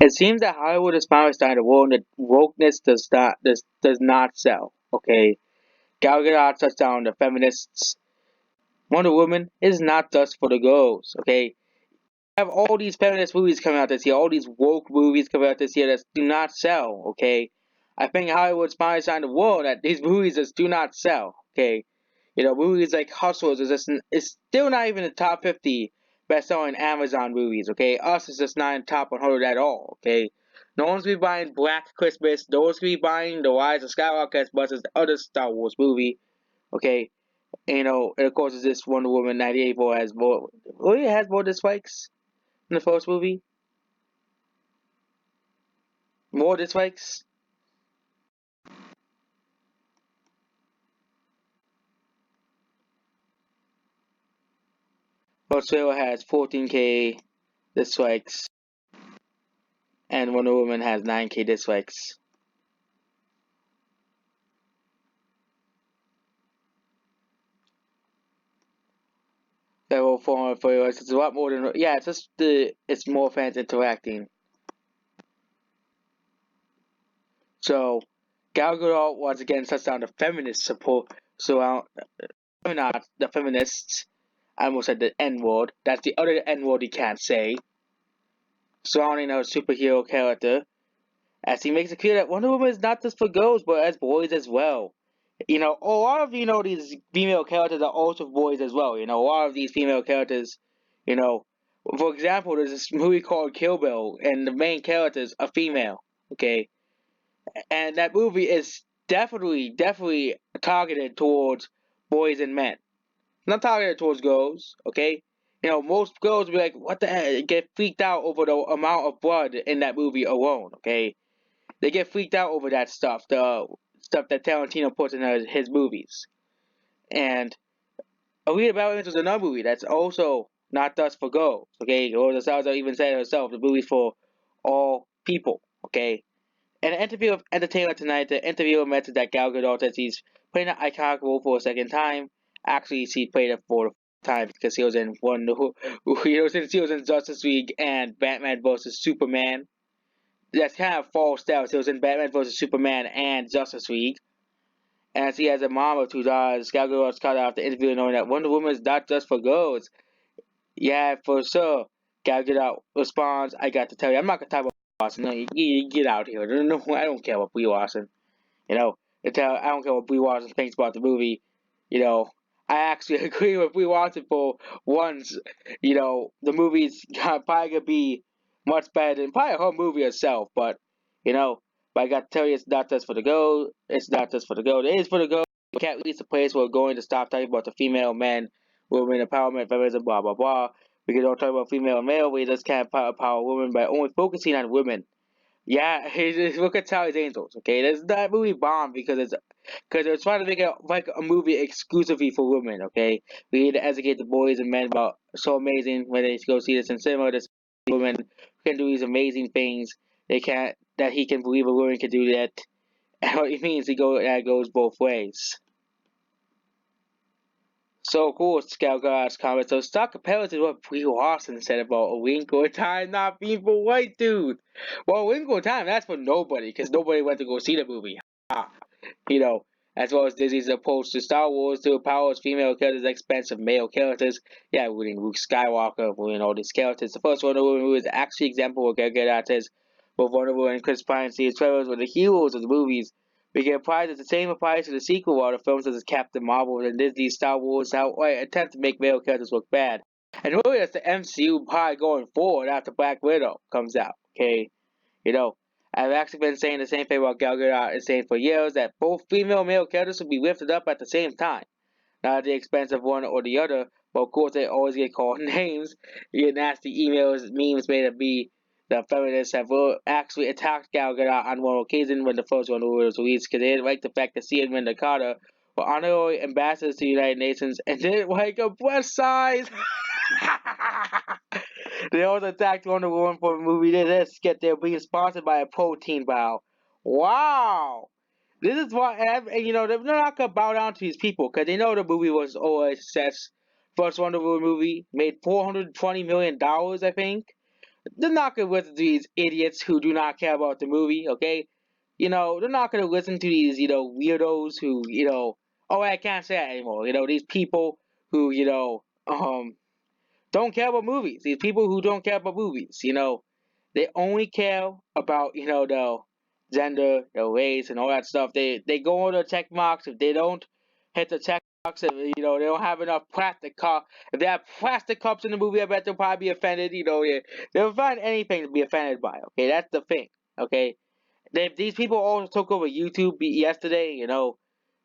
It seems that Hollywood is finally starting to warn that wokeness does not sell. Okay, Gal Gadot touched down the feminists. Wonder Woman is not just for the girls. Okay, have all these feminist movies coming out this year, all these woke movies coming out this year that do not sell. Okay, I think Hollywood's finally starting to warn that these movies just do not sell. Okay, movies like Hustlers is still not even in the top 50 best-selling Amazon movies. Okay, Us is just not in top 100 at all. Okay, no one's gonna be buying Black Christmas. No one's gonna be buying The Rise of Skywalker as much as the other Star Wars movie. Okay, and of course, it's this Wonder Woman 1984 has more. Oh, it has more dislikes in the first movie. More dislikes. First trailer has 14K dislikes, and Wonder Woman has 9K dislikes. Several former followers. It's a lot more than yeah. It's more fans interacting. So Gal Gadot once again shuts down the feminist support. So not the feminists. I almost said the N word. That's the other N word you can't say. Surrounding our superhero character, as he makes it clear that Wonder Woman is not just for girls but as boys as well. A lot of these female characters are also boys as well. A lot of these female characters, you know, for example, there's this movie called Kill Bill, and the main character is a female. Okay, and that movie is definitely targeted towards boys and men, not targeted towards girls. Okay, most girls will be like, "What the heck?" Get freaked out over the amount of blood in that movie alone. Okay, they get freaked out over that stuff, the stuff that Tarantino puts in his movies. And Alita Battle Angel is another movie that's also not just for girls. Okay, or the Salazar even said herself, the movie's for all people. Okay. In an interview with Entertainment Tonight, the interviewer mentioned that Gal Gadot says he's playing an iconic role for a second time. Actually, she played it for the time because he was in since he was in Justice League and Batman vs Superman. That's kind of false steps. He was in Batman vs Superman and Justice League. And she has a mom of two daughters. Gal Gadot's cut off the interview knowing that Wonder Woman is not just for girls. Yeah, for sure. Gal Gadot responds, I got to tell you, I'm not going to talk about Brie Larson. No, you get out here. No, I don't care about Brie Larson. I don't care what Brie Larson thinks about the movie. You know, I actually agree with Brie Larson for once. The movie's probably going to be much better than probably her movie herself. You know, but I got to tell you, it's not just for the girl. It's not just for the girl. It is for the girl. We can't reach a place where we're going to stop talking about the female, men, women empowerment, feminism, blah, blah, blah. We can don't talk about female and male. We just can't empower women by only focusing on women. Yeah, look at Charlie's Angels. Okay, that movie bombed because they're trying to make it like a movie exclusively for women. Okay, we need to educate the boys and men about so amazing when they go see this in cinema. This women can do these amazing things. They can't that he can believe a woman can do that. And what it means that goes both ways. So cool, Scout God's comment. So stop comparing to what Brie Larson said about a Winkle Time not being for white dude. Well, Winkle Time, that's for nobody, because nobody went to go see the movie. Ah, you know, as well as Disney's approach to Star Wars to empower its female characters at the expense of male characters. Yeah, including Luke Skywalker, including all these characters. The first Wonder Woman movie is actually an example of Gal Gadot says both Wonder Woman and Chris Pine see trailers were the heroes of the movies. We get applied as the same applies to the sequel while the films such as Captain Marvel and Disney's Star Wars outright attempt to make male characters look bad. And really that's the MCU pie going forward after Black Widow comes out. Okay? You know, I've actually been saying the same thing about Gal Gadot and saying for years that both female and male characters will be lifted up at the same time. Not at the expense of one or the other, but of course they always get called names. You get nasty emails, memes made of me. The feminists have actually attacked Gal Gadot on one occasion when the first one was released because they didn't like the fact that she and Linda Carter were honorary ambassadors to the United Nations and didn't like a breast size. They also attacked Wonder Woman for a movie that let's get there being sponsored by a protein bar. Wow! This is what, and they're not gonna bow down to these people because they know the movie was always a success. First Wonder Woman movie made $420 million, I think. they're not gonna listen to these idiots who do not care about the movie, okay? They're not gonna listen to these, weirdos who, oh, I can't say that anymore. These people who, don't care about movies. These people who don't care about movies, they only care about, the gender, the race, and all that stuff. They go on the check marks. If they don't hit the check marks, if, they don't have enough plastic cup. If they have plastic cups in the movie, I bet they'll probably be offended. They'll find anything to be offended by. Okay, that's the thing. Okay, these people all took over YouTube yesterday.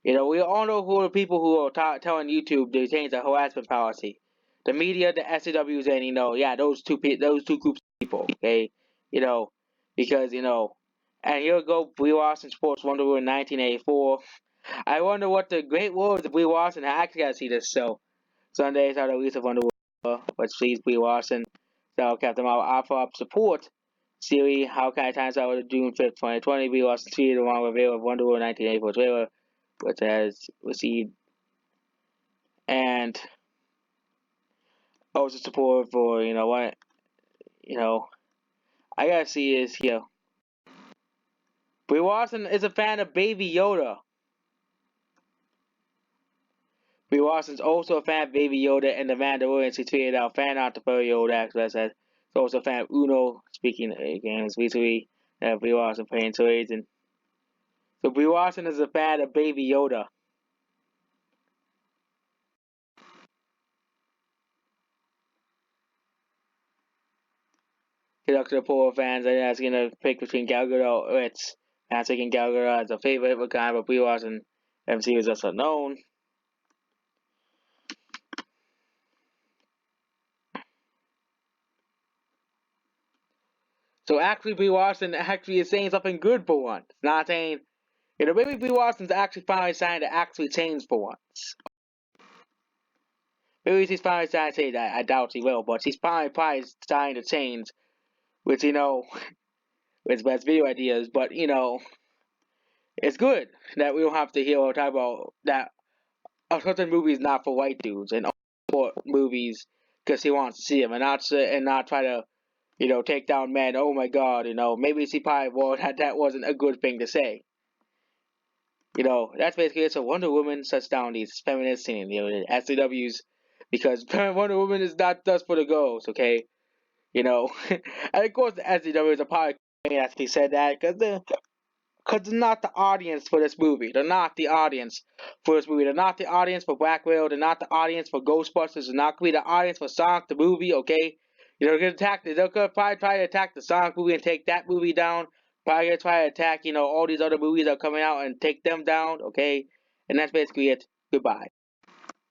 We all know who are the people who are telling YouTube to change the harassment policy. The media, the SJWs, and yeah, those two groups of people. Okay, you know, because and here we go, Brie Larson sports Wonder Woman 1984. I wonder what the great words of Brie Larson. I actually gotta see this. So Sunday is the release of Wonder Woman, which sees Brie Larson. So Captain Marvel offer up support. Siri, how can I times out of June 5th, 2020? Brie Larson tweeted along with reveal of Wonder Woman 1984 trailer, which has received and also support for what I gotta see is here. Brie Larson is a fan of Baby Yoda. Brie Larson's also a fan of Baby Yoda and the Mandalorian. She tweeted out fan art for Yoda. As says, she's also a fan of Uno. Speaking of games recently, Brie Larson playing toys and so Brie Larson is a fan of Baby Yoda. Good luck to the poor fans. I'm asking to pick between Gal Gadot or it's not taking Gal Gadot as a favorite, but kind of Brie Larson MC is also known. So actually, Brie Larson actually is saying something good for once. Not saying, maybe Brie Larson's actually finally starting to actually change for once. Maybe she's finally starting to say that. I doubt she will, but she's probably starting to change. Which with best video ideas. But it's good that we don't have to hear or talk about that. A certain movie is not for white dudes and for movies because he wants to see them and not try to take down men. Oh my God, maybe she probably well that wasn't a good thing to say. That's basically it. So Wonder Woman shuts down these feminists and the SCWs because Wonder Woman is not just for the girls, okay? And of course the SCWs are probably actually said that because they're not the audience for this movie. They're not the audience for this movie. They're not the audience for Black Widow. They're not the audience for Ghostbusters. They're not going to be the audience for Sonic the movie, okay? They're going to they're going to probably try to attack the Sonic movie and take that movie down. Probably going to try to attack, all these other movies that are coming out and take them down, okay? And that's basically it. Goodbye.